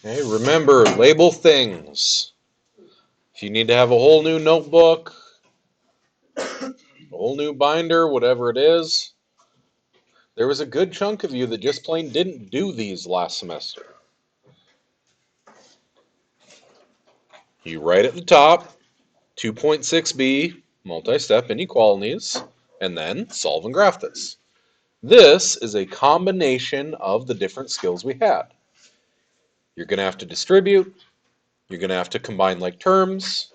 Okay, remember, label things. If you need to have a whole new notebook, a whole new binder, whatever it is, there was a good chunk of you that just plain didn't do these last semester. You write at the top, 2.6b, multi-step inequalities, and then solve and graph this. This is a combination of the different skills we had. You're going to have to distribute, you're going to have to combine like terms,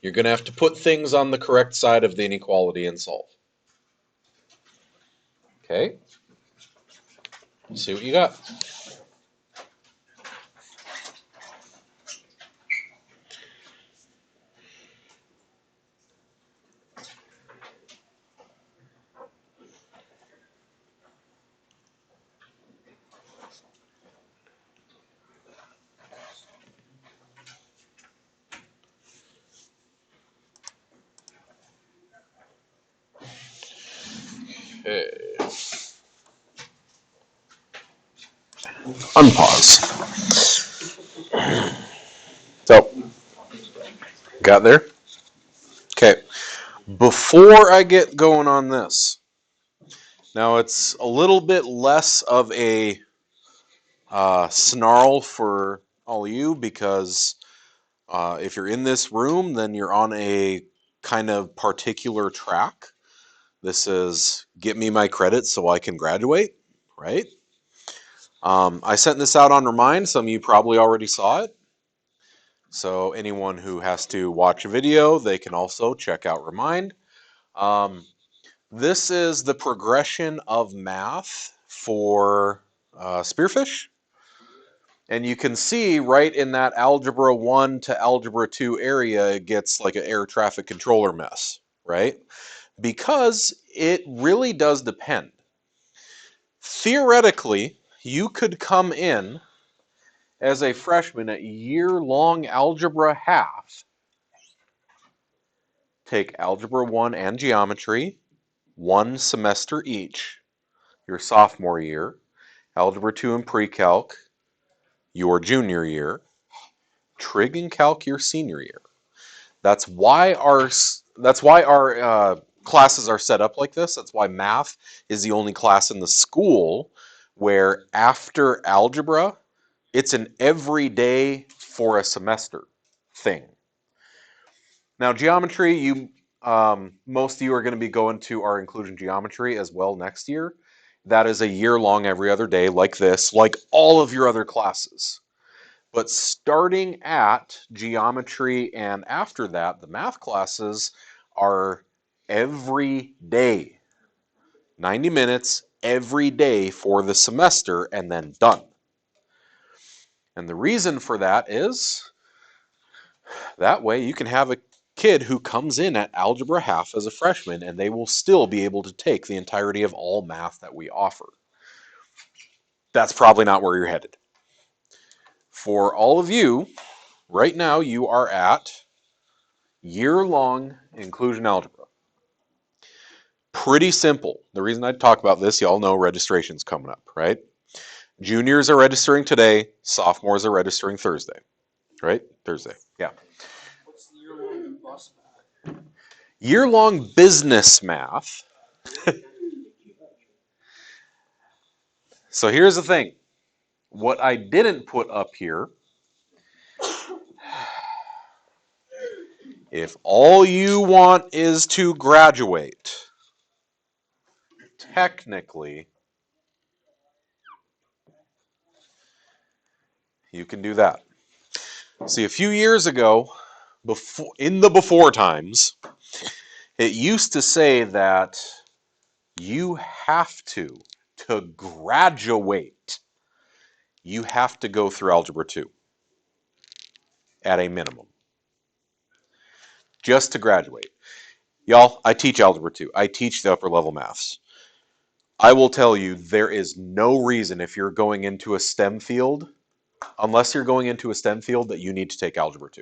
you're going to have to put things on the correct side of the inequality and solve. Okay? See what you got. Okay. Unpause. So, got there? Okay. Before I get going on this, now it's a little bit less of a snarl for all you because if you're in this room, then you're on a kind of particular track. This is get me my credits so I can graduate, right? I sent this out on Remind. Some of you probably already saw it. So anyone who has to watch a video, they can also check out Remind. This is the progression of math for Spearfish. And you can see right in that Algebra 1 to Algebra 2 area, it gets like an air traffic controller mess, right? Because it really does depend. Theoretically, you could come in as a freshman at year-long Algebra half, take Algebra 1 and Geometry, 1 semester each, your sophomore year, Algebra 2 and Pre-Calc, your junior year, Trig and Calc your senior year. That's why our classes are set up like this. That's why math is the only class in the school where after algebra, it's an every day for a semester thing. Now, geometry, most of you are going to be going to our inclusion geometry as well next year. That is a year long, every other day, like this, like all of your other classes. But starting at geometry and after that, the math classes are every day. 90 minutes every day for the semester and then done. And the reason for that is that way you can have a kid who comes in at algebra half as a freshman and they will still be able to take the entirety of all math that we offer. That's probably not where you're headed. For all of you, right now you are at year-long inclusion algebra. Pretty simple. The reason I talk about this, y'all know registration's coming up, right? Juniors are registering today, sophomores are registering Thursday, right? Thursday, yeah. What's the year-long bus math? Year-long business math. So here's the thing. What I didn't put up here, if all you want is to graduate, technically, you can do that. See, a few years ago, in the before times, it used to say that you have to graduate, you have to go through Algebra 2 at a minimum. Just to graduate. Y'all, I teach Algebra 2. I teach the upper level maths. I will tell you, there is no reason if you're going into a STEM field, unless you're going into a STEM field, that you need to take Algebra 2.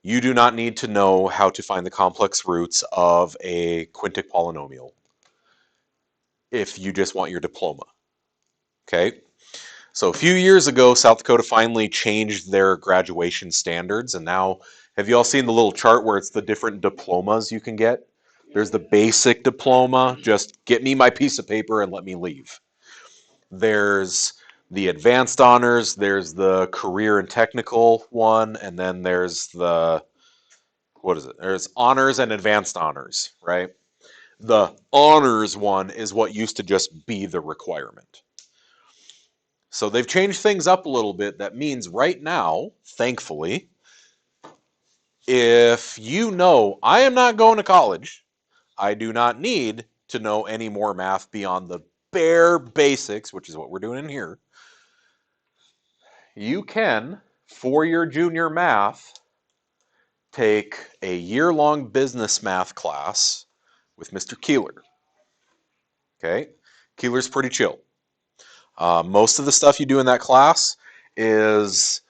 You do not need to know how to find the complex roots of a quintic polynomial if you just want your diploma. Okay? So a few years ago, South Dakota finally changed their graduation standards, and now have you all seen the little chart where it's the different diplomas you can get? There's the basic diploma, just get me my piece of paper and let me leave. There's the advanced honors, there's the career and technical one, and then there's the, what is it? There's honors and advanced honors, right? The honors one is what used to just be the requirement. So they've changed things up a little bit. That means right now, thankfully, if you know I am not going to college, I do not need to know any more math beyond the bare basics, which is what we're doing in here. You can, for your junior math, take a year-long business math class with Mr. Keeler. Okay? Keeler's pretty chill. Most of the stuff you do in that class is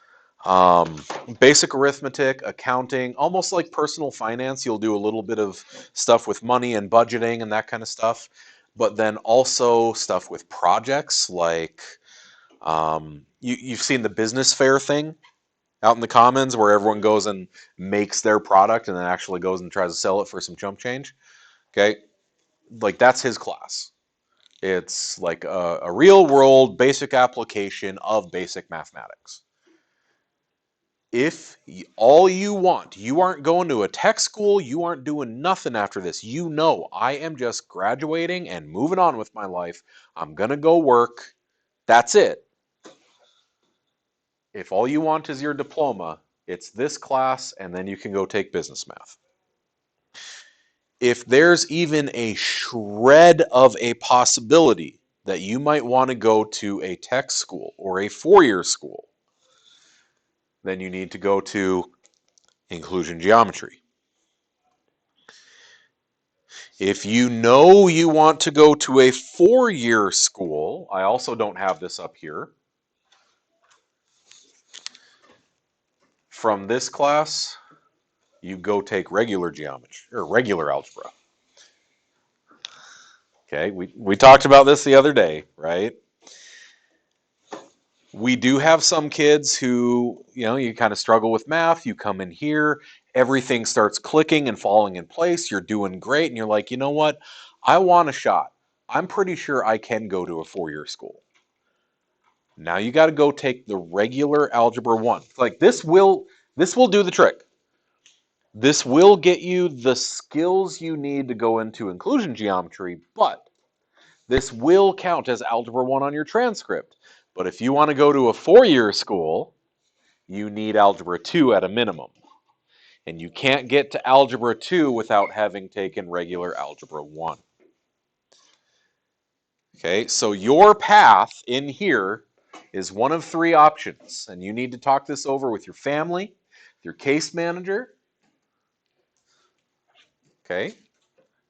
basic arithmetic, accounting, almost like personal finance. You'll do a little bit of stuff with money and budgeting and that kind of stuff, but then also stuff with projects like you've seen the business fair thing out in the commons where everyone goes and makes their product and then actually goes and tries to sell it for some chump change. Okay, like that's his class. It's like a real world basic application of basic mathematics. If all you want, you aren't going to a tech school, you aren't doing nothing after this. You know, I am just graduating and moving on with my life. I'm going to go work. That's it. If all you want is your diploma, it's this class, and then you can go take business math. If there's even a shred of a possibility that you might want to go to a tech school or a four-year school, then you need to go to inclusion geometry. If you know you want to go to a four-year school, I also don't have this up here. From this class, you go take regular geometry or regular algebra. Okay, we talked about this the other day, right? We do have some kids who, you kind of struggle with math. You come in here, everything starts clicking and falling in place. You're doing great, and you're like, you know what? I want a shot. I'm pretty sure I can go to a four-year school. Now you got to go take the regular Algebra 1. Like this will do the trick. This will get you the skills you need to go into inclusion geometry, but this will count as Algebra 1 on your transcript. But if you want to go to a four-year school, you need Algebra 2 at a minimum. And you can't get to Algebra 2 without having taken regular Algebra 1. Okay, so your path in here is one of three options. And you need to talk this over with your family, your case manager. Okay,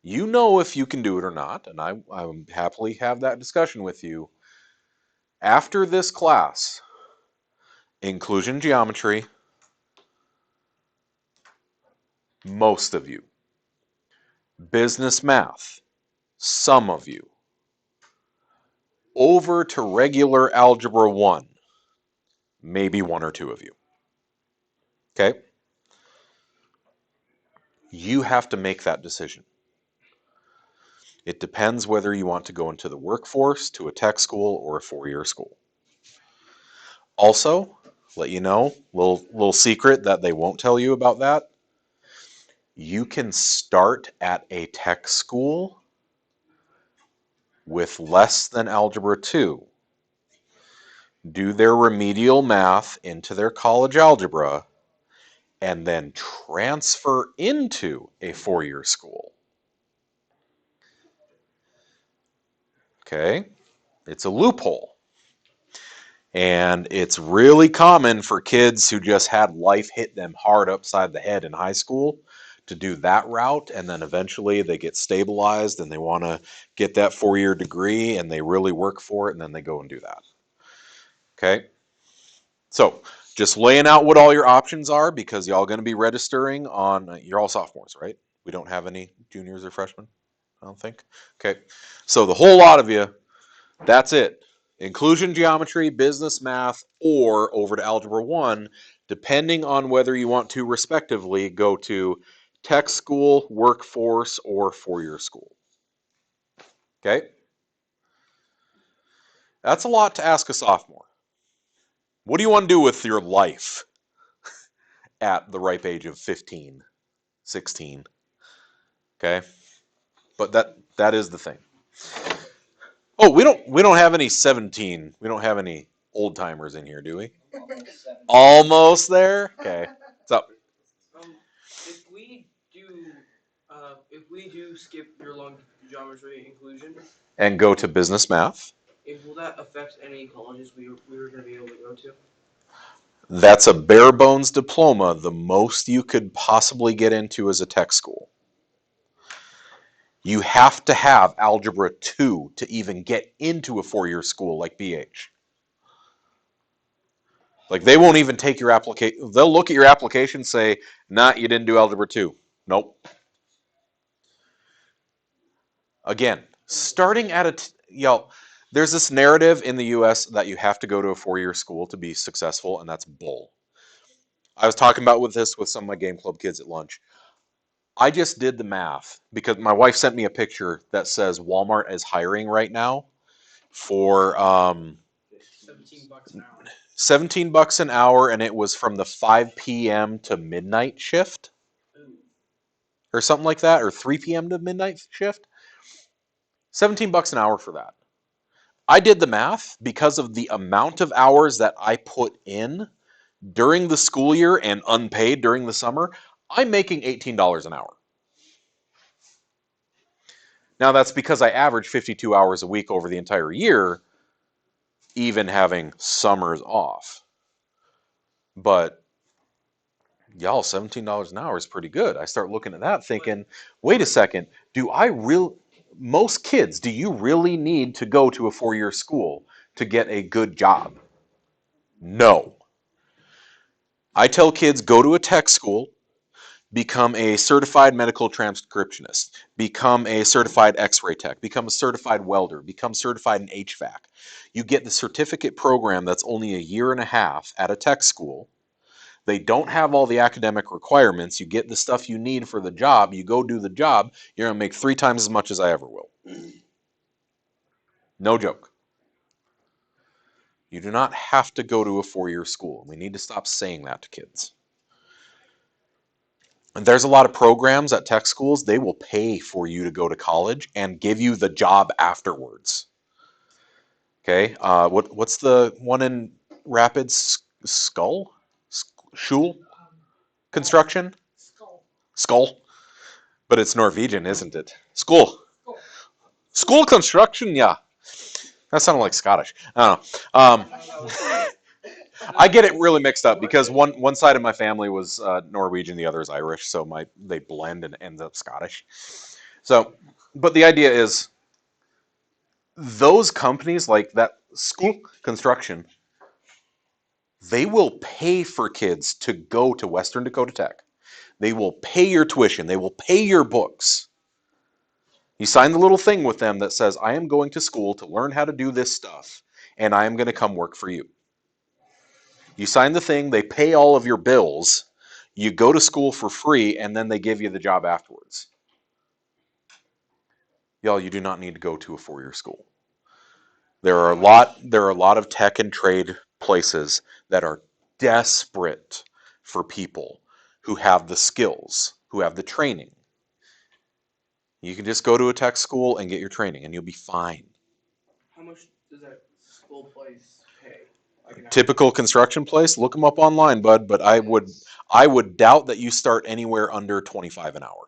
you know if you can do it or not, and I will happily have that discussion with you. After this class, inclusion geometry, most of you. Business math, some of you. Over to regular Algebra 1, maybe one or two of you. Okay? You have to make that decision. It depends whether you want to go into the workforce, to a tech school, or a four-year school. Also, let you know, little secret that they won't tell you about that. You can start at a tech school with less than Algebra 2. Do their remedial math into their college algebra, and then transfer into a four-year school. Okay? It's a loophole. And it's really common for kids who just had life hit them hard upside the head in high school to do that route, and then eventually they get stabilized and they want to get that four-year degree and they really work for it, and then they go and do that. Okay? So just laying out what all your options are, because y'all going to be registering on, you're all sophomores, right? We don't have any juniors or freshmen, I don't think. Okay, so the whole lot of you, that's it. Inclusion geometry, business math, or over to Algebra 1, depending on whether you want to, respectively, go to tech school, workforce, or four-year school. Okay? That's a lot to ask a sophomore. What do you want to do with your life at the ripe age of 15, 16? Okay? But that is the thing. Oh, we don't have any 17. We don't have any old timers in here, do we? Almost there. Okay. What's up? If we do skip your long geometry inclusion, And go to business math. will that affect any colleges we were going to be able to go to? That's a bare bones diploma, the most you could possibly get into as a tech school. You have to have Algebra 2 to even get into a four-year school like BH. Like, they won't even take your application. They'll look at your application and say, nah, you didn't do Algebra 2. Nope. Again, starting at there's this narrative in the US that you have to go to a four-year school to be successful, and that's bull. I was talking about this with some of my game club kids at lunch. I just did the math because my wife sent me a picture that says Walmart is hiring right now for $17 an hour. $17 an hour, and it was from the 5 p.m. to midnight shift or something like that, or 3 p.m. to midnight shift. $17 an hour for that. I did the math because of the amount of hours that I put in during the school year and unpaid during the summer. I'm making $18 an hour. Now, that's because I average 52 hours a week over the entire year, even having summers off. But y'all, $17 an hour is pretty good. I start looking at that thinking, wait a second, most kids, do you really need to go to a four-year school to get a good job? No. I tell kids, go to a tech school, become a certified medical transcriptionist, become a certified x-ray tech, become a certified welder, become certified in HVAC. You get the certificate program that's only a year and a half at a tech school. They don't have all the academic requirements. You get the stuff you need for the job. You go do the job. You're going to make 3 times as much as I ever will. No joke. You do not have to go to a four-year school. We need to stop saying that to kids. And there's a lot of programs at tech schools. They will pay for you to go to college and give you the job afterwards. Okay. What's the one in Rapids? Schul? Construction? Skull. But it's Norwegian, isn't it? School. School construction, yeah. That sounded like Scottish. I don't know. I get it really mixed up because one side of my family was Norwegian, the other is Irish, so they blend and ends up Scottish. So, but the idea is those companies like that school construction, they will pay for kids to go to Western Dakota Tech. They will pay your tuition. They will pay your books. You sign the little thing with them that says, I am going to school to learn how to do this stuff, and I am going to come work for you. You sign the thing, they pay all of your bills, you go to school for free, and then they give you the job afterwards. Y'all, you do not need to go to a four-year school. There are a lot of tech and trade places that are desperate for people who have the skills, who have the training. You can just go to a tech school and get your training, and you'll be fine. How much does that school place pay? Typical construction place, look them up online, bud. But I would doubt that you start anywhere under 25 an hour.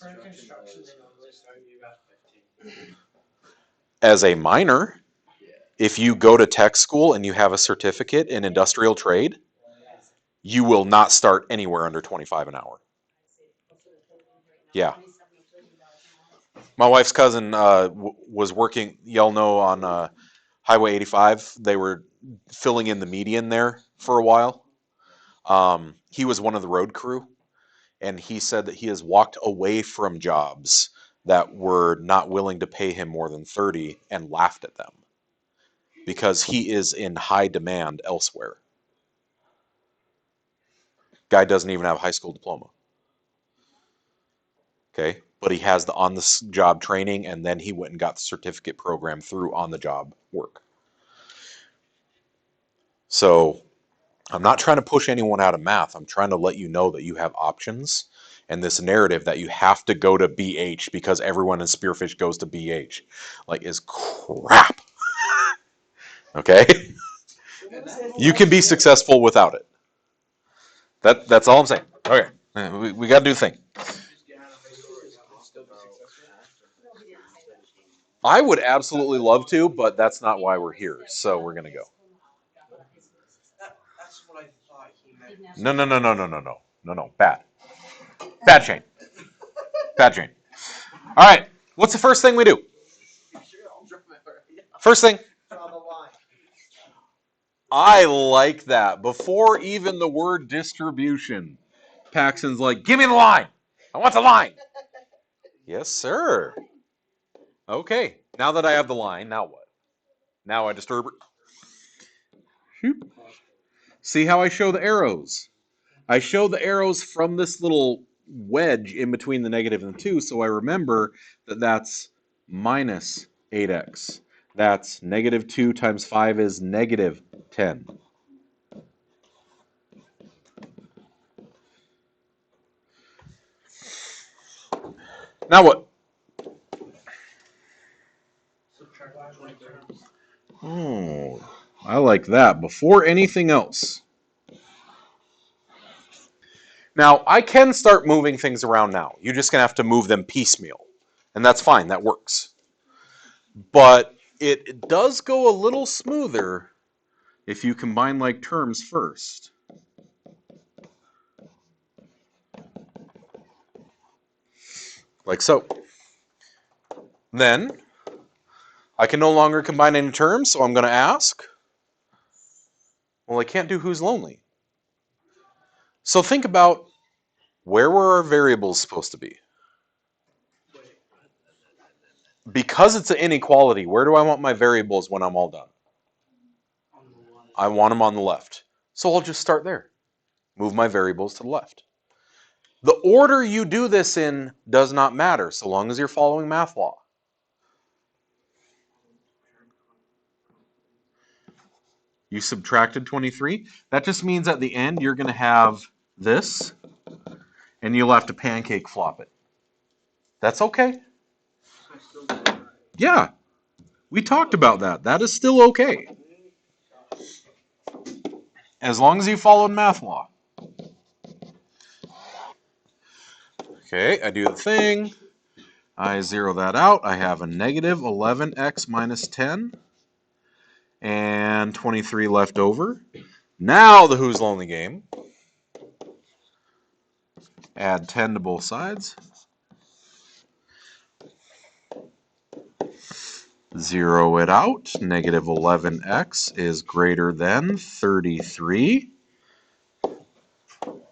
For construction, they normally start you about 15. As a minor, if you go to tech school and you have a certificate in industrial trade, you will not start anywhere under 25 an hour. Yeah. My wife's cousin was working, y'all know, on Highway 85. They were filling in the median there for a while. He was one of the road crew, and he said that he has walked away from jobs that were not willing to pay him more than 30 and laughed at them. because he is in high demand elsewhere. Guy doesn't even have a high school diploma. Okay, but he has the on-the-job training, and then he went and got the certificate program through on-the-job work. So I'm not trying to push anyone out of math. I'm trying to let you know that you have options, and this narrative that you have to go to BH because everyone in Spearfish goes to BH, like, is crap. Okay? You can be successful without it. That's all I'm saying. Okay, we got to do the thing. I would absolutely love to, but that's not why we're here. So we're gonna go. That's what I thought he meant. No. Bad chain. Bad chain. All right. What's the first thing we do? First thing. Draw the line. I like that. Before even the word distribution, Paxton's like, give me the line. I want the line. Yes, sir. Okay. Now that I have the line, now what? Now I disturb it. Shoop. See how I show the arrows? I show the arrows from this little wedge in between the negative and the 2, so I remember that that's minus 8x. That's negative 2 times 5 is negative 10. Now what? Subtract 20 terms. Oh, I like that. Before anything else. Now, I can start moving things around now. You're just going to have to move them piecemeal. And that's fine. That works. But it does go a little smoother if you combine like terms first. Like so. Then, I can no longer combine any terms, so I'm going to ask. Well, I can't do who's lonely. So think about, where were our variables supposed to be? Because it's an inequality, where do I want my variables when I'm all done? I want them on the left. So I'll just start there. Move my variables to the left. The order you do this in does not matter, so long as you're following math law. You subtracted 23. That just means at the end you're going to have this, and you'll have to pancake flop it. That's okay. Yeah, we talked about that. That is still okay. As long as you followed math law. Okay, I do the thing. I zero that out. I have a negative 11x minus 10 and 23 left over. Now the who's lonely game. Add 10 to both sides. Zero it out. Negative 11x is greater than 33.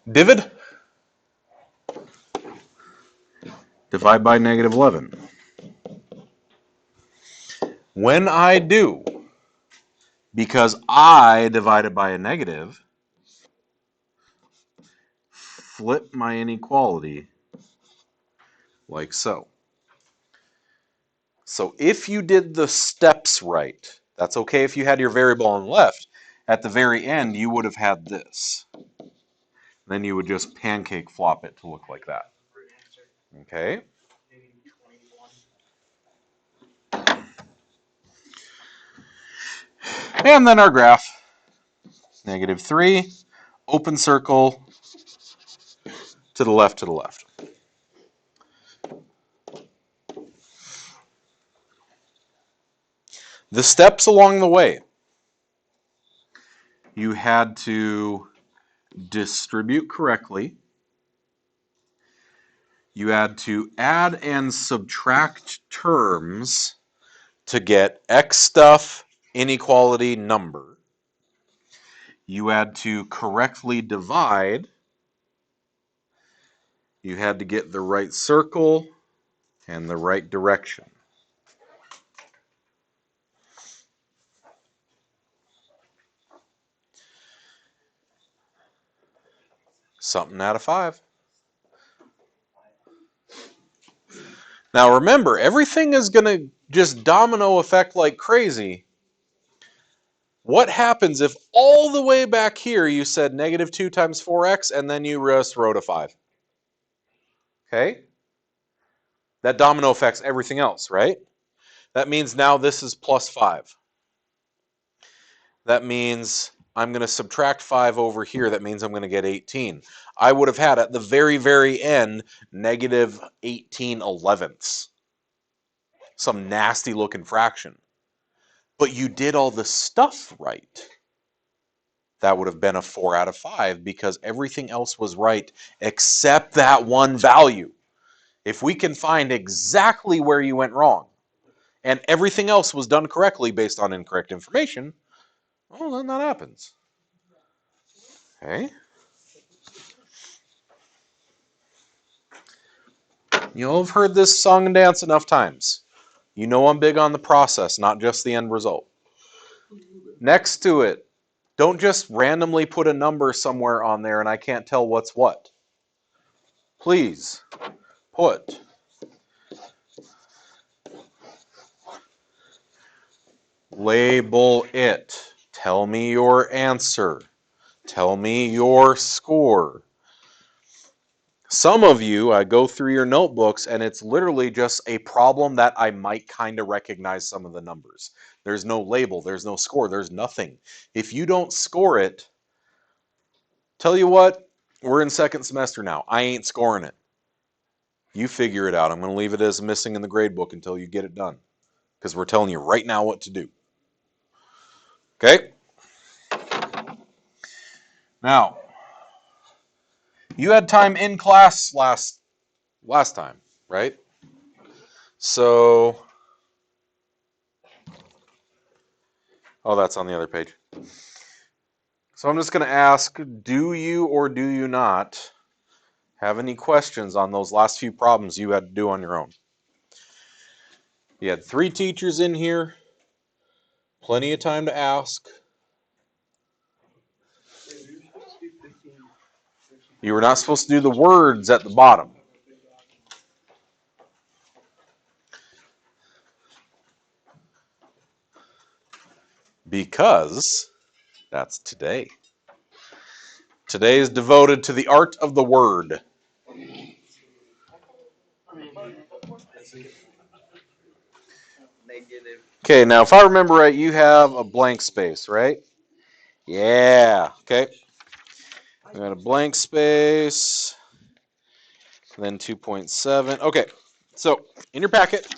Divid. Divide by negative 11. When I do, because I divided by a negative, flip my inequality like so. So if you did the steps right, that's okay if you had your variable on the left. At the very end, you would have had this. Then you would just pancake flop it to look like that. Okay? And then our graph. Negative 3, open circle, to the left, to the left. The steps along the way. You had to distribute correctly. You had to add and subtract terms to get X stuff, inequality, number. You had to correctly divide. You had to get the right circle and the right direction. Something out of 5. Now remember, everything is going to just domino effect like crazy. What happens if all the way back here you said negative 2 times 4x and then you just wrote a 5? Okay? That domino affects everything else, right? That means now this is plus 5. That means I'm going to subtract 5 over here. That means I'm going to get 18. I would have had at the very, very end negative 18/11ths. Some nasty looking fraction. But you did all the stuff right. That would have been a 4 out of 5 because everything else was right except that one value. If we can find exactly where you went wrong and everything else was done correctly based on incorrect information, well, then that happens. Okay? You'll have heard this song and dance enough times. You know I'm big on the process, not just the end result. Next to it, don't just randomly put a number somewhere on there and I can't tell what's what. Please put label it. Tell me your answer. Tell me your score. Some of you, I go through your notebooks and it's literally just a problem that I might kind of recognize some of the numbers. There's no label, there's no score, there's nothing. If you don't score it, tell you what, we're in second semester now. I ain't scoring it. You figure it out. I'm going to leave it as missing in the grade book until you get it done. Because we're telling you right now what to do. Okay? Now, you had time in class last time, right? So, oh, that's on the other page. So I'm just going to ask, do you or do you not have any questions on those last few problems you had to do on your own? You had 3 teachers in here, plenty of time to ask. You were not supposed to do the words at the bottom. Because that's today. Today is devoted to the art of the word. Okay, now if I remember right, you have a blank space, right? Yeah, okay. We got a blank space, then 2.7. Okay, so in your packet,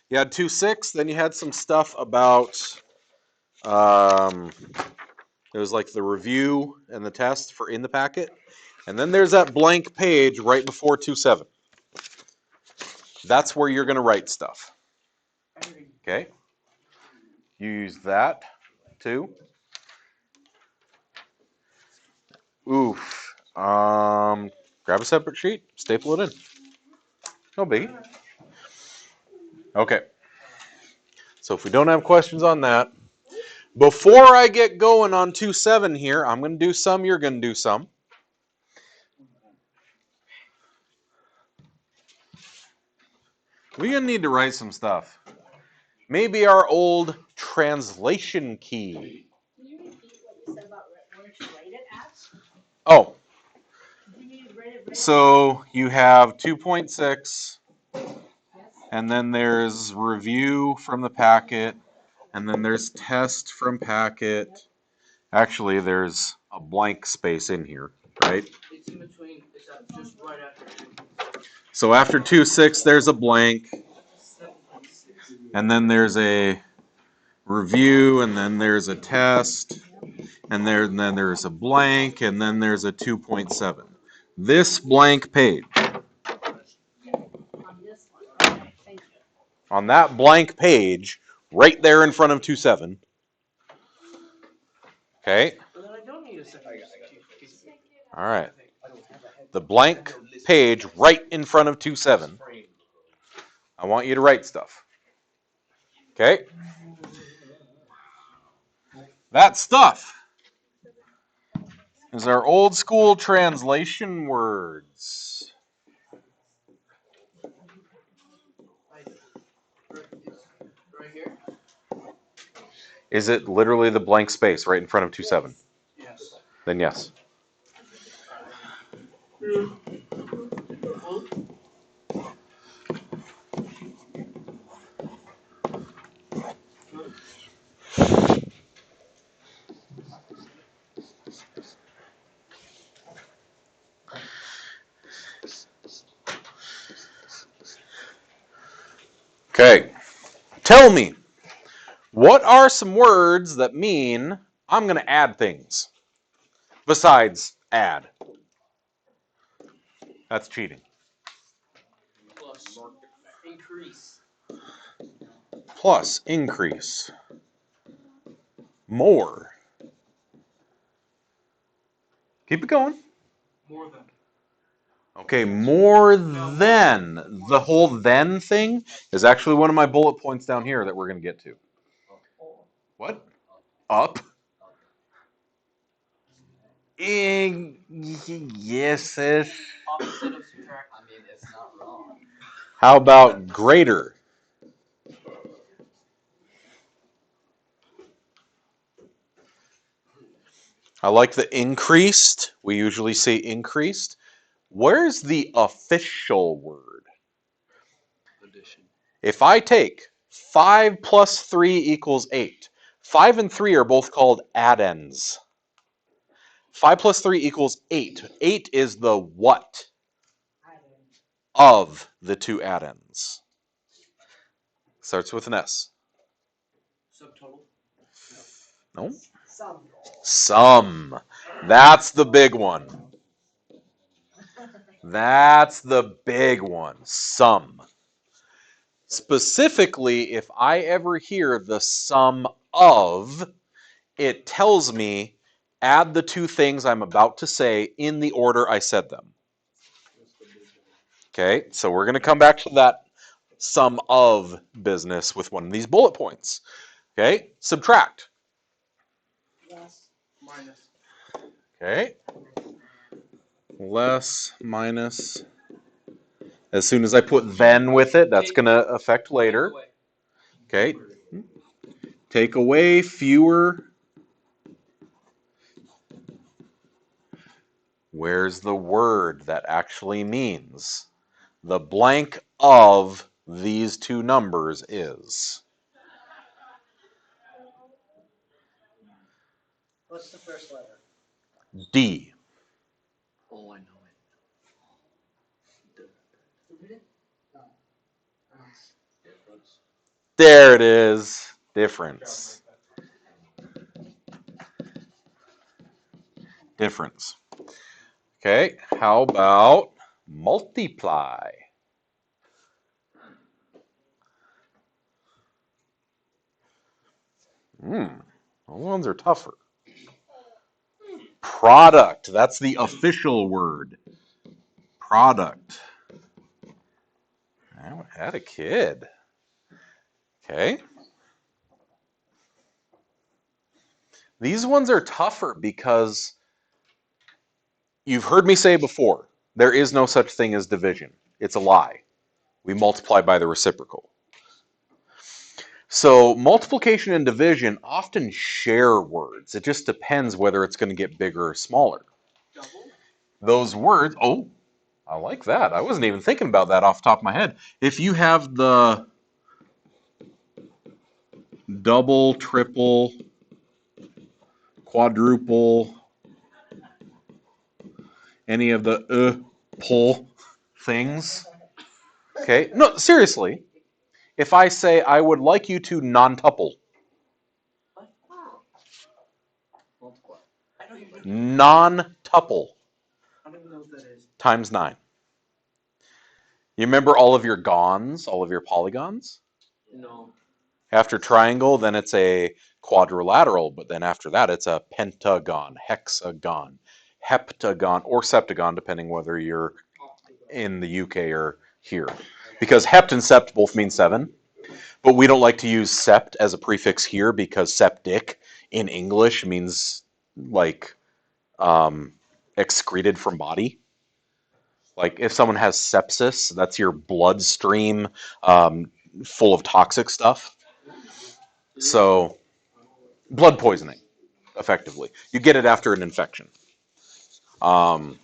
you had 2.6, then you had some stuff about, there was like the review and the test for in the packet, and then there's that blank page right before 2.7. That's where you're going to write stuff. Okay? You use that too. Oof. Grab a separate sheet, staple it in. No biggie. Okay. So if we don't have questions on that, before I get going on 2.7 here, I'm going to do some, you're going to do some. We're going to need to write some stuff. Maybe our old translation key. Can you repeat what you said about where to write it at? Oh, Do you need to write it so you have 2.6, and then there's review from the packet, and then there's test from packet. Actually, there's a blank space in here, right? It's in between. It's just right after 2. So after 2.6, there's a blank, and then there's a review, and then there's a test, and then there's a blank, and then there's a 2.7. This blank page. on this one? Okay, thank you. On that blank page, right there in front of 2.7. Okay? But then I don't need a second piece of paper. All right. The blank page right in front of 2.7. I want you to write stuff. Okay? That stuff is our old school translation words. Right here? Is it literally the blank space right in front of 27? Yes. Then yes. Okay. Tell me, what are some words that mean I'm going to add things besides add? That's cheating. Plus increase. Plus, increase. More. Keep it going. More than. Okay, more than. The whole then thing is actually one of my bullet points down here that we're going to get to. What? Up? Yes-ish. Opposite of subtract. I mean, it's not wrong. How about greater? I like the increased. We usually say increased. Where's the official word? Addition. If I take 5 plus 3 equals 8, 5 and 3 are both called addends. 5 plus 3 equals 8. 8 is the what of the two addends. Starts with an S. Subtotal. No? Sum. That's the big one. That's the big one. Sum. Specifically, if I ever hear the sum of, it tells me add the two things I'm about to say in the order I said them. Okay, so we're going to come back to that sum of business with one of these bullet points. Okay, subtract. Less. Minus. Okay, less, minus. As soon as I put then with it, that's going to affect later. Okay, take away, fewer. Where's the word that actually means the blank of these two numbers is? What's the first letter? D. Oh, I know it. Difference. There it is. Difference. Difference. Okay, how about multiply? Those ones are tougher. Product. That's the official word. Product. I had a kid. Okay. These ones are tougher because you've heard me say before, there is no such thing as division. It's a lie. We multiply by the reciprocal. So multiplication and division often share words. It just depends whether it's going to get bigger or smaller. Double. Those words, oh, I like that. I wasn't even thinking about that off the top of my head. If you have the double, triple, quadruple, any of the pull things. Okay, no, seriously. If I say I would like you to non-tuple. Multiply. I know you do. Non-tuple I don't even know what that is. times 9. You remember all of your gons, all of your polygons? No. After triangle, then it's a quadrilateral, but then after that, it's a pentagon, hexagon, heptagon, or septagon, depending whether you're in the UK or here. Because hept and sept both mean 7, but we don't like to use sept as a prefix here because septic in English means like excreted from body. Like if someone has sepsis, that's your bloodstream um, full of toxic stuff. So blood poisoning, effectively. You get it after an infection. Um,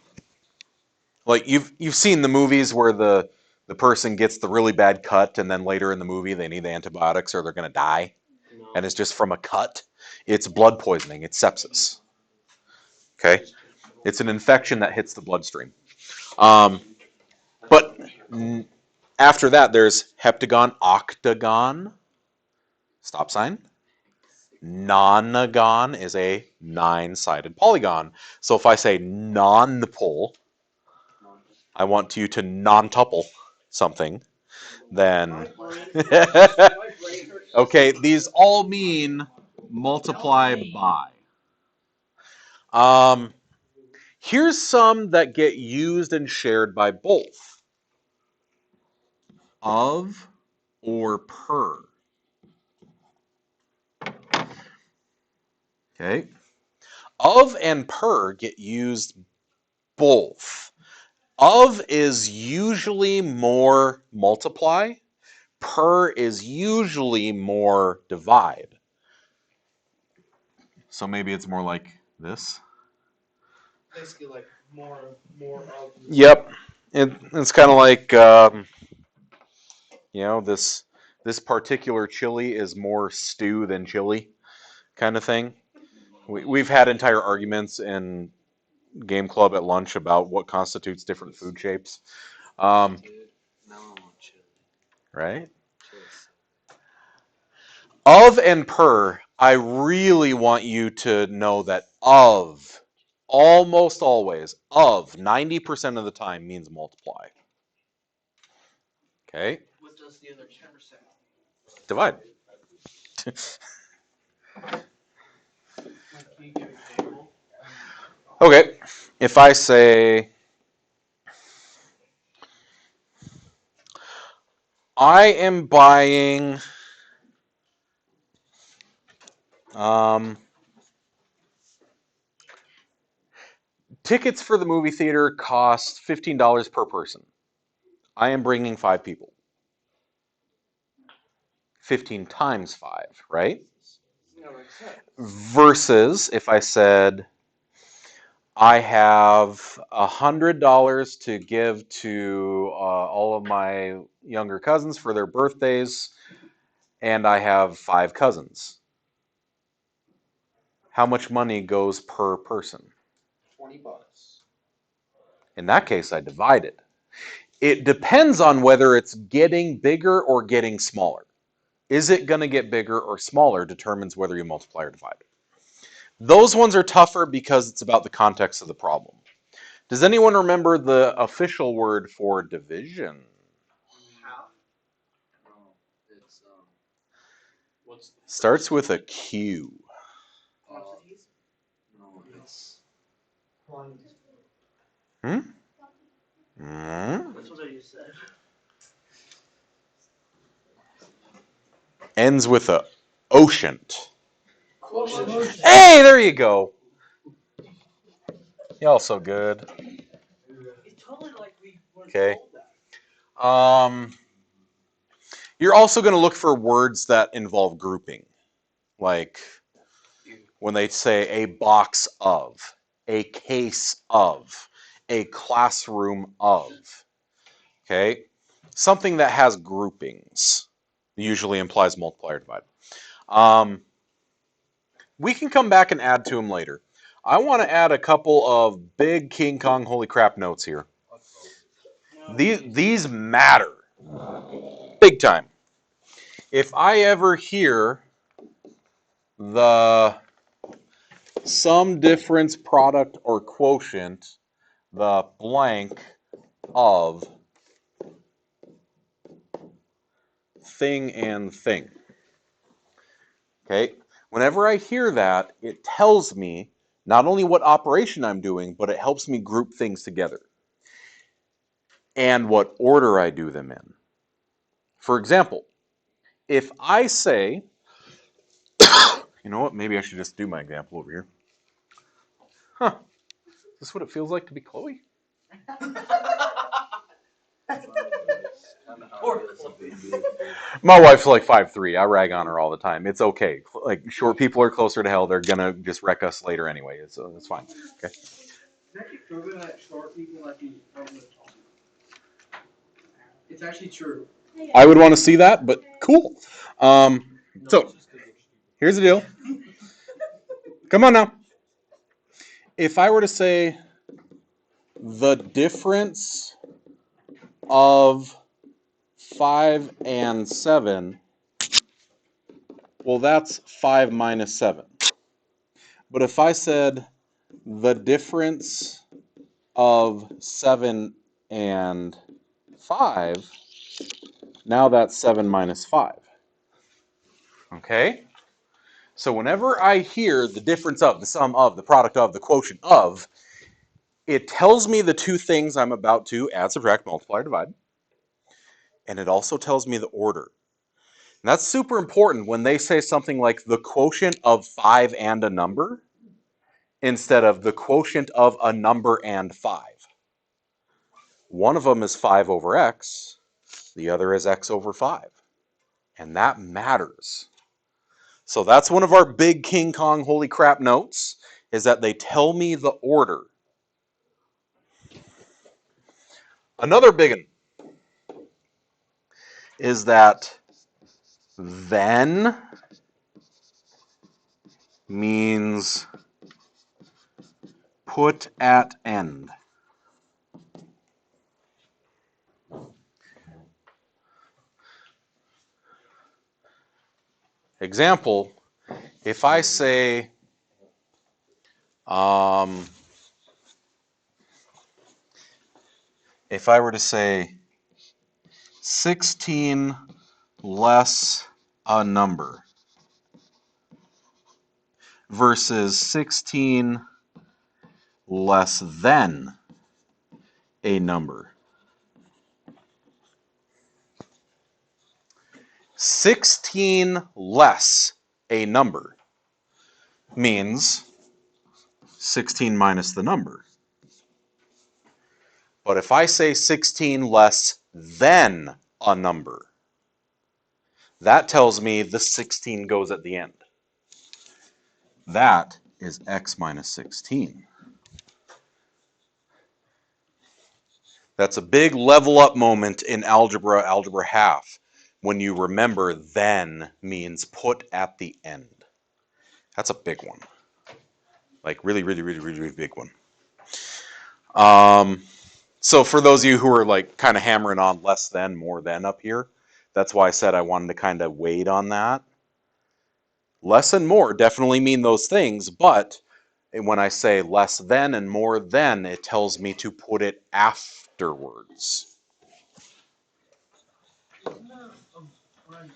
like you've seen the movies where the person gets the really bad cut, and then later in the movie they need the antibiotics or they're going to die, and it's just from a cut. It's blood poisoning. It's sepsis. Okay, it's an infection that hits the bloodstream. Um, but after that, there's heptagon, octagon, stop sign. Nonagon is a nine-sided polygon. So if I say non-pole, I want you to non-tuple something, then... Okay, these all mean multiply by. Here's some that get used and shared by both. Of or per. Okay. Of and per get used both. Of is usually more multiply. Per is usually more divide. So maybe it's more like this. Basically, like more of. Yep. It's kind of like this particular chili is more stew than chili, kind of thing. We've had entire arguments in game club at lunch about what constitutes different food shapes. Right? Of and per, I really want you to know that of, almost always, of, 90% of the time means multiply. Okay? What does the other 10%? Divide. Like, can you give an example? Okay. If I say, I am buying tickets for the movie theater cost $15 per person. I am bringing 5 people. 15 times 5, right? No, like so. Versus if I said, I have $100 to give to all of my younger cousins for their birthdays, and I have 5 cousins. How much money goes per person? $20. In that case, I divide it. It depends on whether it's getting bigger or getting smaller. Is it going to get bigger or smaller determines whether you multiply or divide. Those ones are tougher because it's about the context of the problem. Does anyone remember the official word for division? Half? No, it's what's Starts with a Q. quantities? No, it's quantities. Hmm? Hmm? That's what I just said. Ends with a oceant. Quotient. Hey, there you go. Y'all so good. It's totally like we were Okay. told that. You're also going to look for words that involve grouping. Like when they say a box of, a case of, a classroom of. Okay? Something that has groupings usually implies multiply or divide. We can come back and add to them later. I want to add a couple of big King Kong holy crap notes here. These matter big time. If I ever hear the sum, difference, product, or quotient, the blank of thing and thing. Okay? Whenever I hear that, it tells me not only what operation I'm doing, but it helps me group things together and what order I do them in. For example, if I say, you know what, maybe I should just do my example over here. Huh. this what it feels like to be Chloe? My wife's like 5'3". I rag on her all the time. It's okay. Like short people are closer to hell. They're gonna just wreck us later anyway. So it's fine. Okay. It's actually proven that short people like you over the tall people. It's actually true. I would want to see that, but cool. So here's the deal. Come on now. If I were to say the difference of 5 and 7, well, that's 5 minus 7. But if I said the difference of 7 and 5, now that's 7 minus 5. Okay? So whenever I hear the difference of, the sum of, the product of, the quotient of, it tells me the two things I'm about to add, subtract, multiply, or divide. And it also tells me the order. And that's super important when they say something like the quotient of 5 and a number instead of the quotient of a number and 5. One of them is 5 over x, the other is x over 5. And that matters. So that's one of our big King Kong holy crap notes, is that they tell me the order. Another big one is that then means put at end. Example, if I say, if I were to say 16 less a number versus 16 less than a number. 16 less a number means 16 minus the number. But if I say 16 less than a number, that tells me the 16 goes at the end. That is x minus 16. That's a big level up moment in algebra, algebra half, when you remember then means put at the end. That's a big one. Like really, really, really, really, really big one. So for those of you who are like kind of hammering on less than, more than up here, that's why I said I wanted to kind of wait on that. Less and more definitely mean those things, but when I say less than and more than, it tells me to put it afterwards. Isn't there a word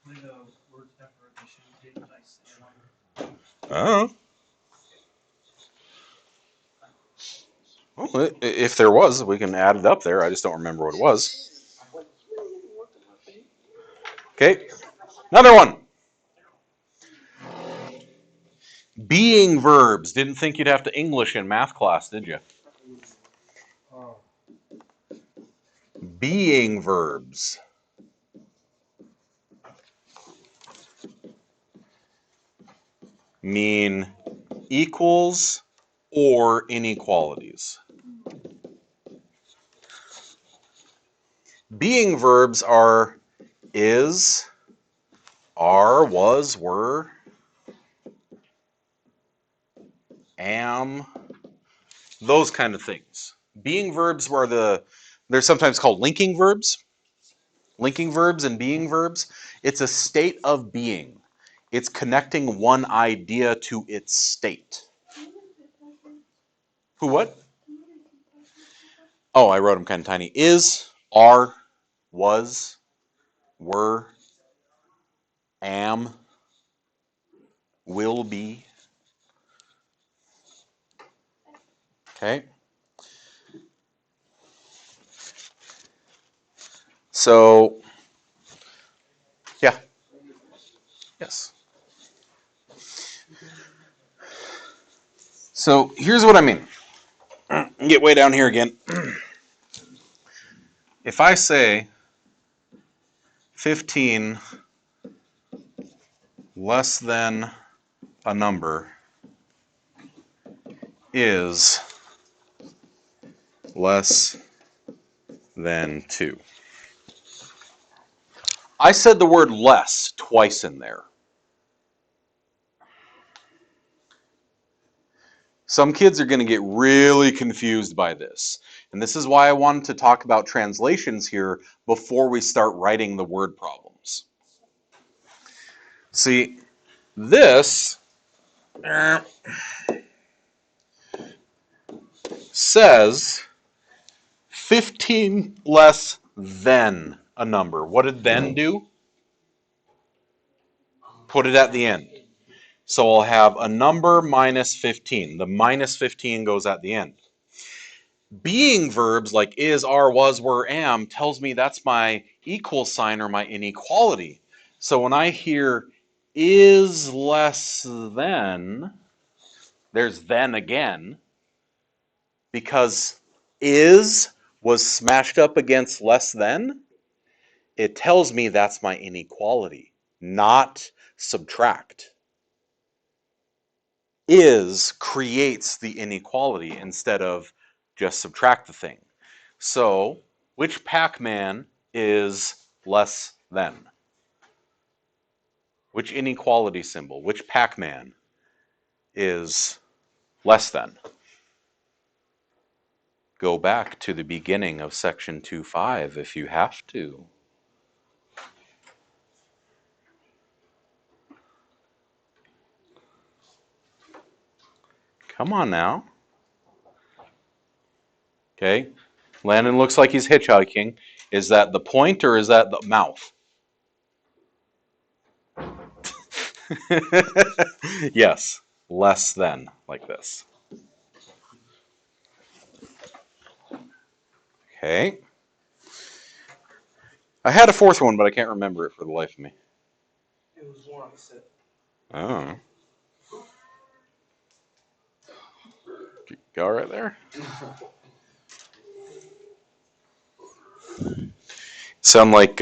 with a word separation? Didn't I say Oh. Well, if there was, we can add it up there. I just don't remember what it was. Okay, another one. Being verbs. Didn't think you'd have to English in math class, did you? Being verbs. Mean equals or inequalities. Being verbs are is, are, was, were, am, those kind of things. Being verbs are they're sometimes called linking verbs. Linking verbs and being verbs. It's a state of being. It's connecting one idea to its state. Who, what? Oh, I wrote them kind of tiny. Is, are, was, were, am, will be. Okay. So, yeah. Yes. So here's what I mean. Get way down here again. If I say 15 less than a number is less than 2. I said the word less twice in there. Some kids are going to get really confused by this. And this is why I wanted to talk about translations here before we start writing the word problems. See, this says 15 less than a number. What did then do? Put it at the end. So I'll have a number minus 15. The minus 15 goes at the end. Being verbs like is, are, was, were, am tells me that's my equal sign or my inequality. So when I hear is less than, there's then again, because is was smashed up against less than, it tells me that's my inequality, not subtract. Is creates the inequality instead of just subtract the thing. So, which Pac-Man is less than? Which inequality symbol? Which Pac-Man is less than? Go back to the beginning of section 2.5 if you have to. Come on now. Okay. Landon looks like he's hitchhiking. Is that the point or is that the mouth? Yes. Less than, like this. Okay. I had a fourth one, but I can't remember it for the life of me. It was more opposite. Oh. Go right there. Sound like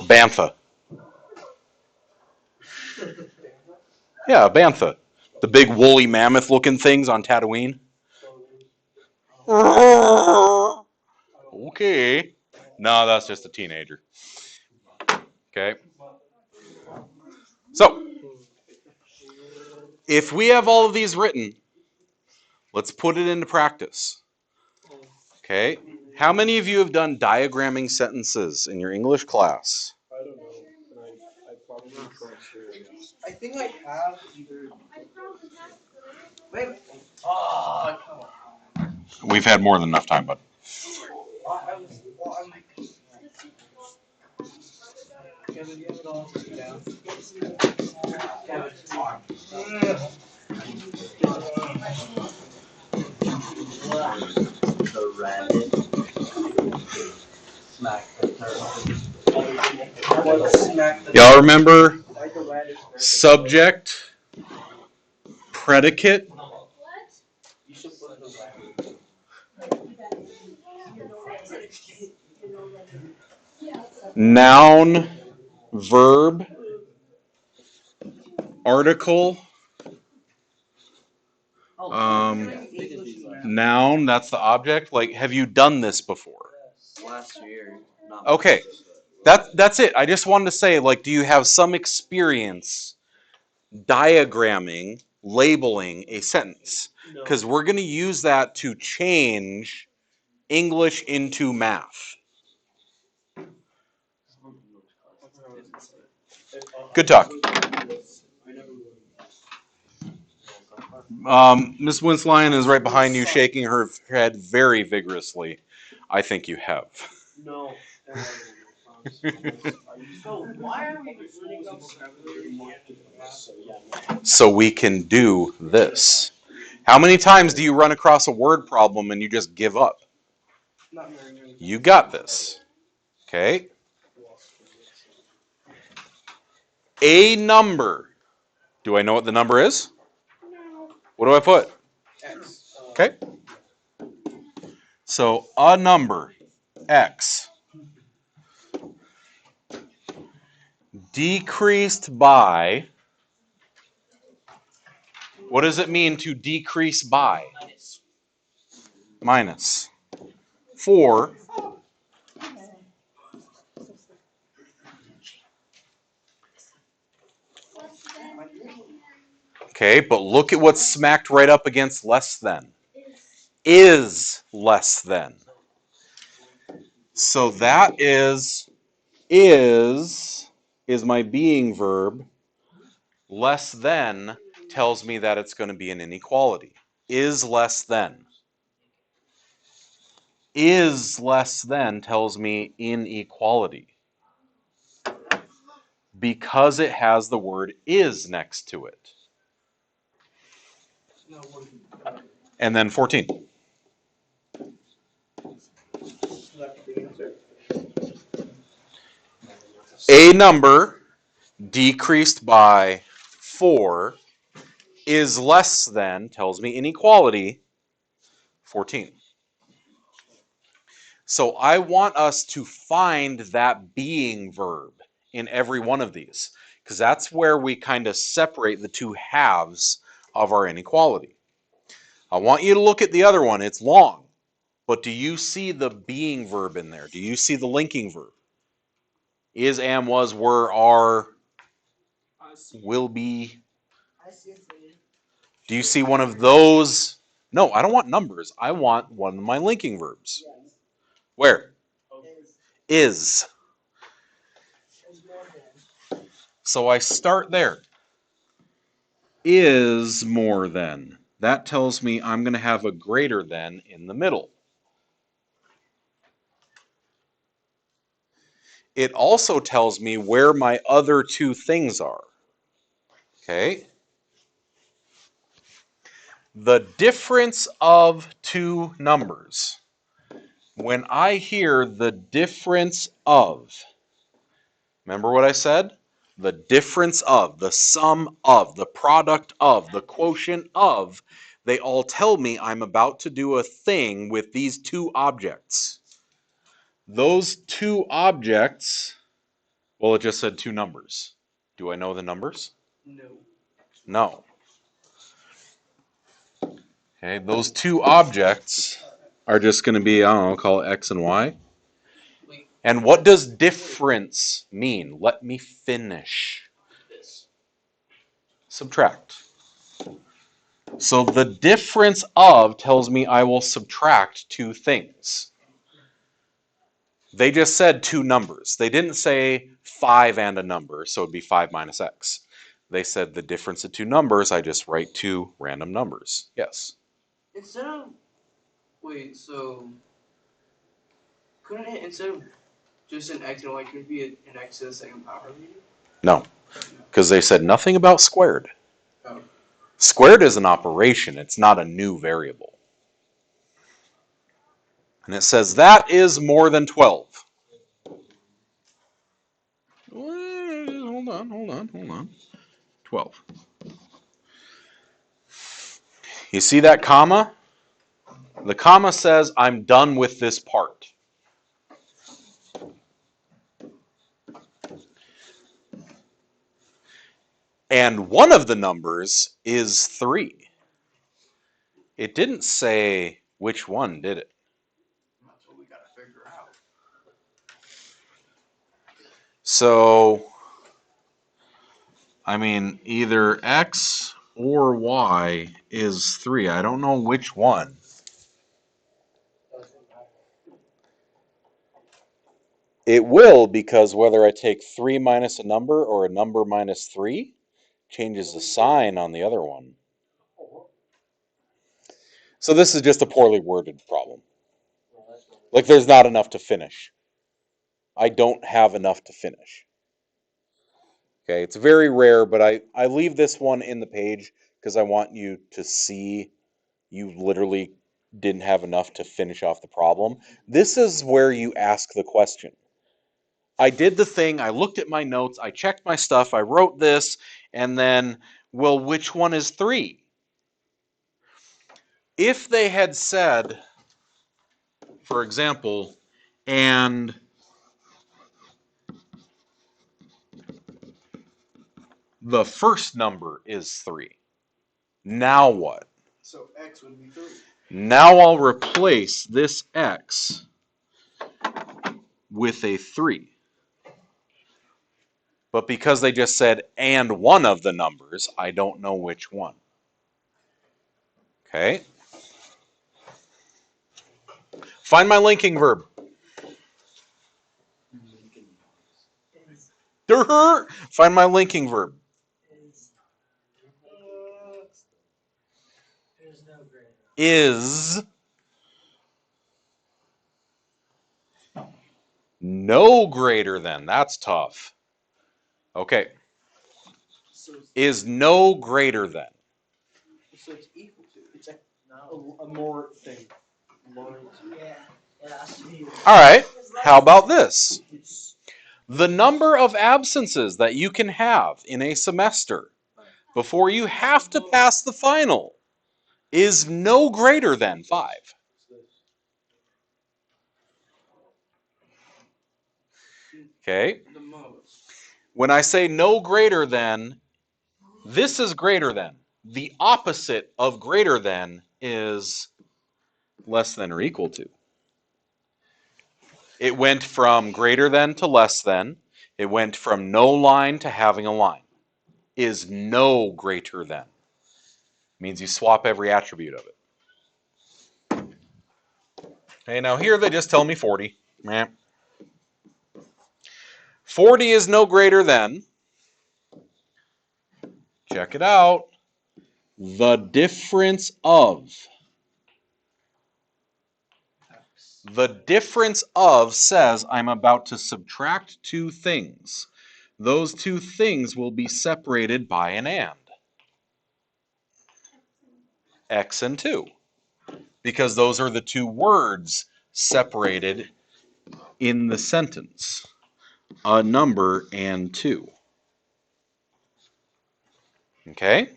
Bantha. Yeah, Bantha. The big woolly mammoth looking things on Tatooine. Okay. No, that's just a teenager. Okay. So, if we have all of these written, let's put it into practice. Okay. How many of you have done diagramming sentences in your English class? I don't know. I probably can't share it. I think I have either. Wait. Oh, come on. We've had more than enough time, bud. I'm Kevin, you have it all down. Kevin, talk. The rabbit smacked the turtle. What smacked the Y'all remember Like a radish. subject, predicate, You should put the rabbit. noun, verb, article, noun, that's the object. Like, have you done this before? Last year. Okay, that's it. I just wanted to say, like, do you have some experience diagramming, labeling a sentence? Because we're going to use that to change English into math. Good talk. Miss Winslion is right behind you, shaking her head very vigorously. I think you have. No. So why are we learning about vocabulary? So we can do this. How many times do you run across a word problem and you just give up? Not very many. You got this. Okay? A number. Do I know what the number is? No. What do I put? X. Okay. So a number, x, decreased by, what does it mean to decrease by? Minus 4. Okay, but look at what's smacked right up against less than. Is less than. So that is my being verb. Less than tells me that it's going to be an inequality. Is less than. Is less than tells me inequality. Because it has the word is next to it. And then 14. A number decreased by 4 is less than, tells me inequality, 14. So I want us to find that being verb in every one of these, because that's where we kind of separate the two halves of our inequality. I want you to look at the other one. It's long, but do you see the being verb in there? Do you see the linking verb? Is, am, was, were, are, will be. Do you see one of those? No, I don't want numbers. I want one of my linking verbs. Where? Is. So I start there. Is more than. That tells me I'm going to have a greater than in the middle. It also tells me where my other two things are. Okay? The difference of two numbers. When I hear the difference of, remember what I said? The difference of, the sum of, the product of, the quotient of, they all tell me I'm about to do a thing with these two objects. Those two objects, well, it just said two numbers. Do I know the numbers? No. No. Okay, those two objects are just going to be, I don't know, call it X and Y. And what does difference mean? Let me finish. Subtract. So the difference of tells me I will subtract two things. They just said two numbers. They didn't say 5 and a number, so it'd be 5 minus X. They said the difference of two numbers, I just write two random numbers. Yes. Instead of, wait, so couldn't it, instead of just an X and Y, could it be an X to the second power maybe? No, because they said nothing about squared. Oh. Squared is an operation. It's not a new variable. And it says that is more than 12. Hold on. 12. You see that comma? The comma says I'm done with this part. And one of the numbers is 3. It didn't say which one, did it? That's what we gotta figure out. So, I mean, either X or Y is 3. I don't know which one. It will, because whether I take 3 minus a number or a number minus 3 changes the sign on the other one. So this is just a poorly worded problem. Like there's not enough to finish. I don't have enough to finish. Okay, it's very rare, but I leave this one in the page because I want you to see you literally didn't have enough to finish off the problem. This is where you ask the question. I did the thing, I looked at my notes, I checked my stuff, I wrote this, and then, well, which one is 3? If they had said, for example, and the first number is 3, now what? So x would be 3. Now I'll replace this x with a 3. But because they just said and one of the numbers, I don't know which one. Okay? Find my linking verb. Find my linking verb. Is no greater than. That's tough. Okay. Is no greater than. So it's equal to. It's a more thing. Yeah. It has to be. All right. How about this? The number of absences that you can have in a semester before you have to pass the final is no greater than 5. Okay? The most. When I say no greater than, this is greater than. The opposite of greater than is less than or equal to. It went from greater than to less than. It went from no line to having a line. Is no greater than. Means you swap every attribute of it. Okay, now here they just tell me 40. 40 is no greater than, check it out, the difference of. The difference of says I'm about to subtract two things. Those two things will be separated by an and. X and 2. Because those are the two words separated in the sentence. A number and 2. Okay?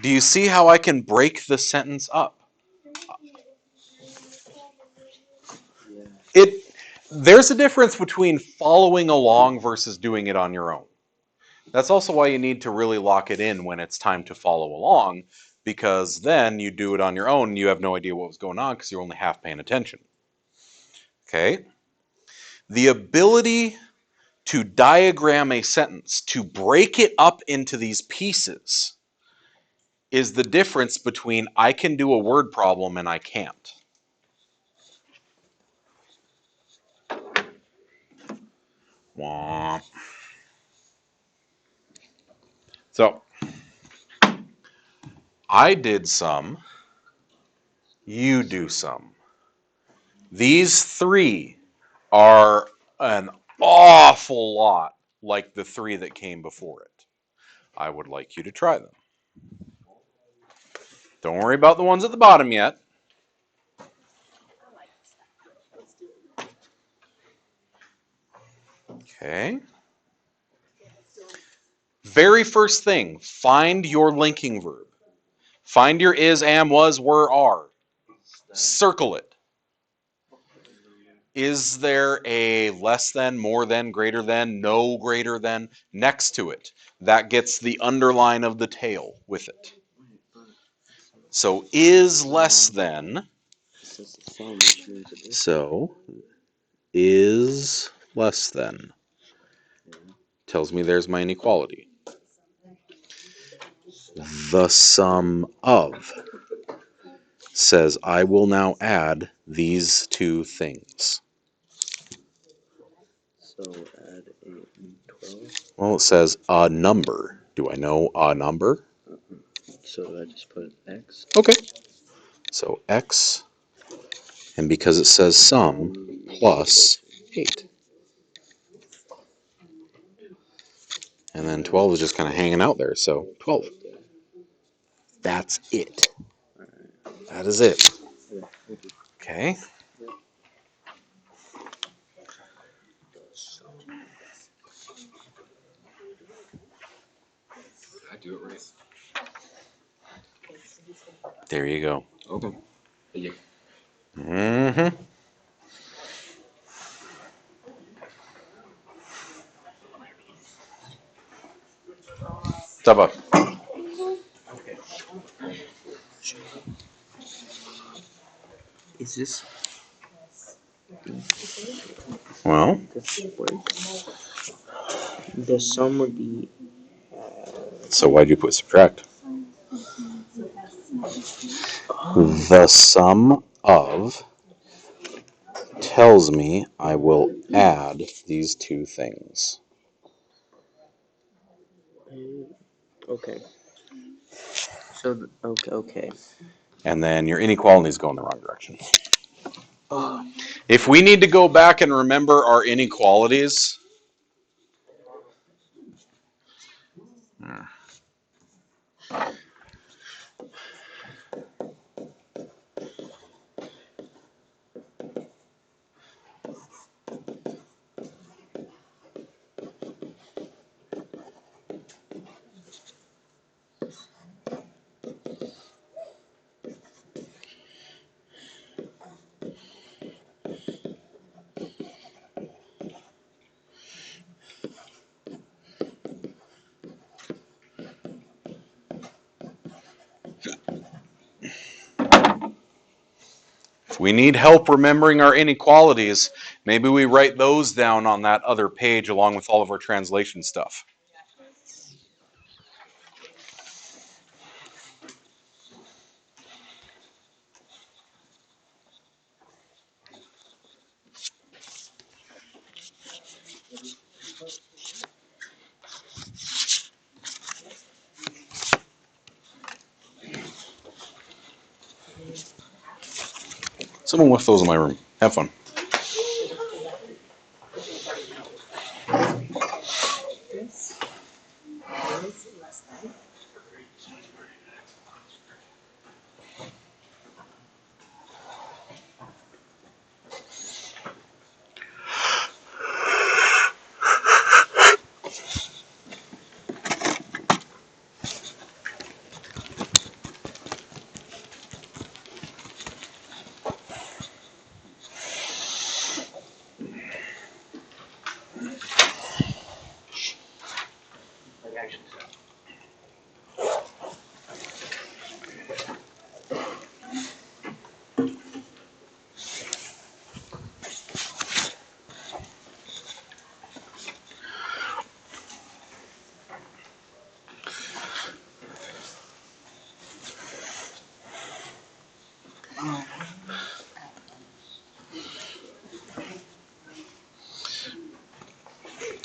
Do you see how I can break the sentence up? There's a difference between following along versus doing it on your own. That's also why you need to really lock it in when it's time to follow along, because then you do it on your own and you have no idea what was going on because you're only half paying attention. Okay? The ability to diagram a sentence, to break it up into these pieces, is the difference between I can do a word problem and I can't. Womp. So, I did some, you do some. These 3 are an awful lot like the 3 that came before it. I would like you to try them. Don't worry about the ones at the bottom yet. Okay. Very first thing, find your linking verb. Find your is, am, was, were, are. Circle it. Is there a less than, more than, greater than, no greater than next to it? That gets the underline of the tail with it. So is less than. So is less than. Tells me there's my inequality. The sum of says I will now add these two things. So add 8 and 12. Well, it says a number. Do I know a number? So I just put x. Okay. So x, and because it says sum, plus 8. And then 12 is just kind of hanging out there, so 12. That's it. That is it. Okay. I do it right. There you go. Okay. Mm-hmm. Saba. Okay. Is this Well, this work? The sum would be. so why'd you put subtract? The sum of tells me I will add these two things. Okay. So okay. And then your inequalities go in the wrong direction. Oh, If we need to go back and remember our inequalities, if we need help remembering our inequalities, maybe we write those down on that other page along with all of our translation stuff. Someone left those in my room. Have fun.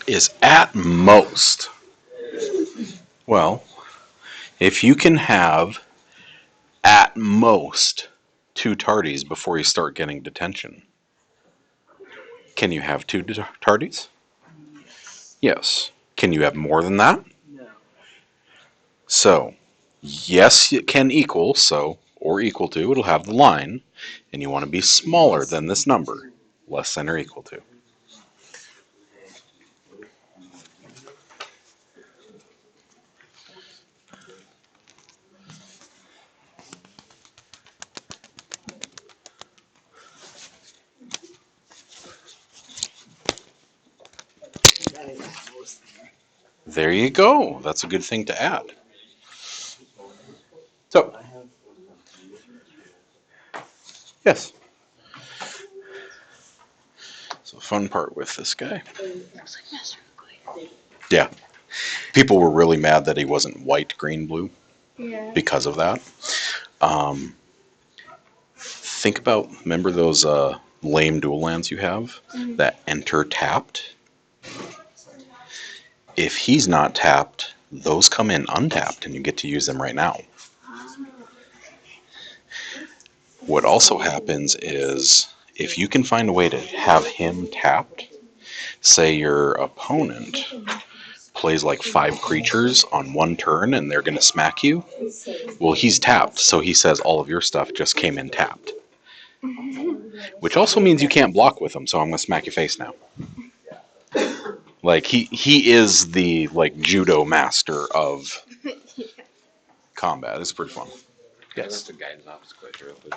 Is at most. Well, if you can have at most 2 tardies before you start getting detention, can you have 2 tardies? yes. Yes. Can you have more than that? No. So, yes, it can equal, so, or equal to, it'll have the line, and you want to be smaller than this number, less than or equal to. There you go. That's a good thing to add. So, yes. So, fun part with this guy. Yeah. People were really mad that he wasn't white, green, blue because of that. Think about, remember those lame dual lands you have that enter tapped? If he's not tapped, those come in untapped and you get to use them right now. What also happens is if you can find a way to have him tapped, say your opponent plays like 5 creatures on one turn and they're going to smack you, well, he's tapped, so he says all of your stuff just came in tapped. Which also means you can't block with him, so I'm going to smack your face now. Like, he is the, like, judo master of combat. It's pretty fun. Yes. The guidance office quick, real quick.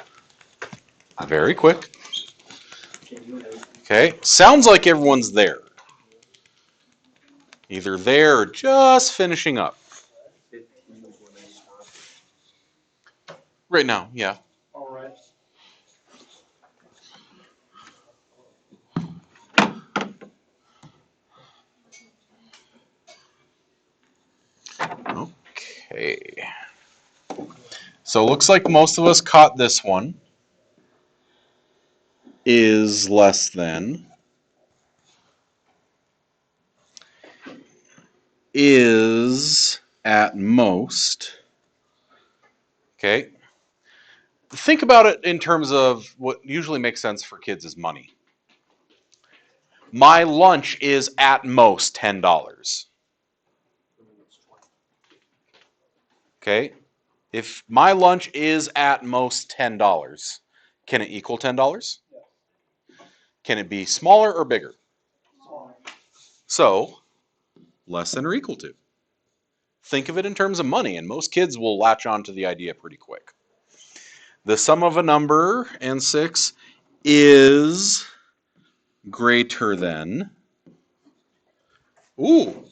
Very quick. Okay. Sounds like everyone's there. Either there or just finishing up. 15 is when I start. Right now, yeah. All right. Okay. So it looks like most of us caught this one. Is less than. Is at most. Okay. Think about it in terms of what usually makes sense for kids is money. My lunch is at most $10. Okay? If my lunch is at most $10, can it equal $10? Yes. Can it be smaller or bigger? Smaller. So, less than or equal to. Think of it in terms of money, and most kids will latch on to the idea pretty quick. The sum of a number and 6 is greater than. Ooh.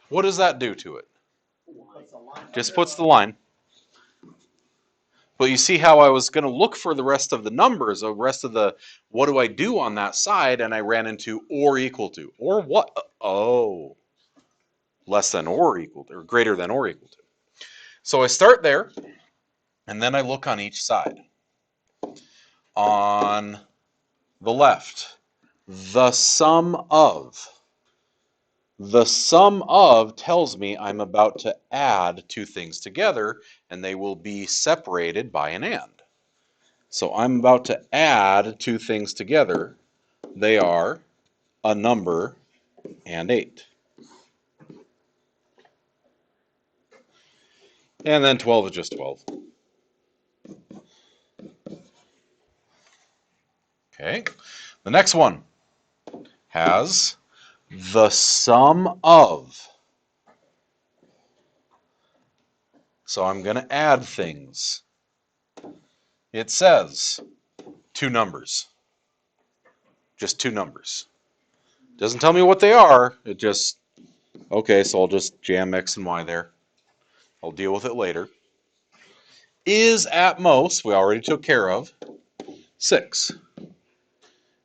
What does that do to it? Just puts the line. But you see how I was going to look for the rest of the numbers, the rest of the what do I do on that side, and I ran into or equal to. Or what? Oh. Less than or equal to, or greater than or equal to. So I start there, and then I look on each side. On the left, the sum of. The sum of tells me I'm about to add two things together, and they will be separated by an and. So I'm about to add two things together. They are a number and 8. And then 12 is just 12. Okay. The next one has the sum of. So I'm going to add things. It says two numbers. Just two numbers. Doesn't tell me what they are. It just, okay, so I'll just jam X and Y there. I'll deal with it later. Is at most, we already took care of, 6.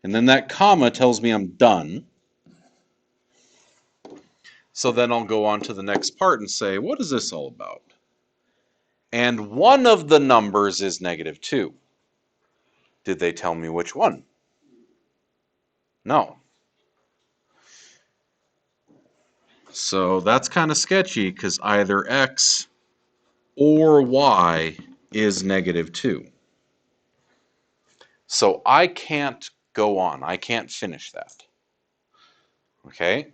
And then that comma tells me I'm done. So then I'll go on to the next part and say, what is this all about? And one of the numbers is -2. Did they tell me which one? No. So that's kind of sketchy because either X or Y is -2. So I can't go on. I can't finish that. Okay?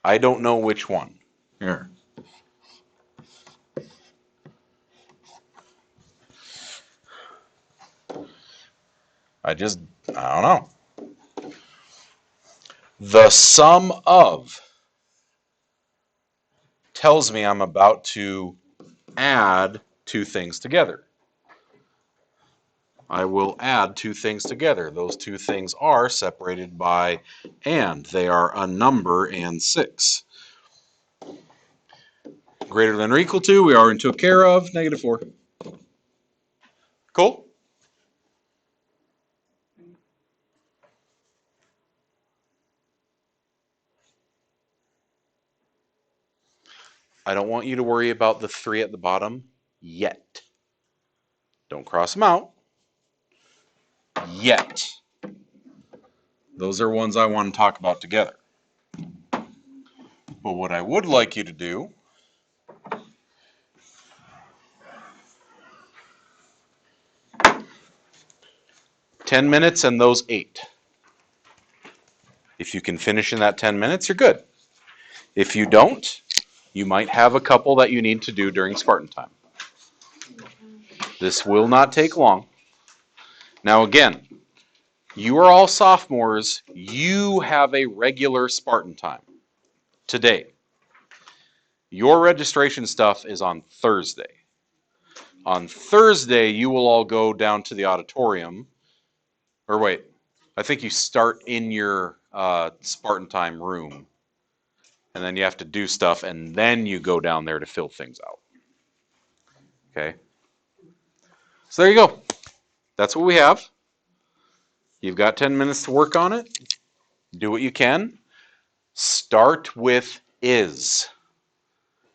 I don't know which one. Here. I don't know. The sum of tells me I'm about to add two things together. I will add two things together. Those two things are separated by and. They are a number and 6. Greater than or equal to, we already took care of, -4. Cool? I don't want you to worry about the 3 at the bottom yet. Don't cross them out. Yet. Those are ones I want to talk about together. But what I would like you to do (10 minutes) and those 8. If you can finish in that 10 minutes, you're good. If you don't, you might have a couple that you need to do during Spartan time. This will not take long. Now again, you are all sophomores. You have a regular Spartan time today. Your registration stuff is on Thursday. On Thursday, you will all go down to the auditorium. Or wait, I think you start in your Spartan time room. And then you have to do stuff, and then you go down there to fill things out. Okay? So there you go. That's what we have. You've got 10 minutes to work on it. Do what you can. Start with is.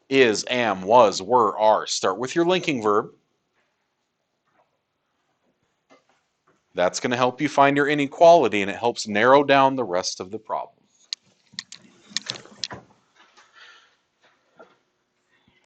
Is, am, was, were, are. Start with your linking verb. That's going to help you find your inequality, and it helps narrow down the rest of the problem.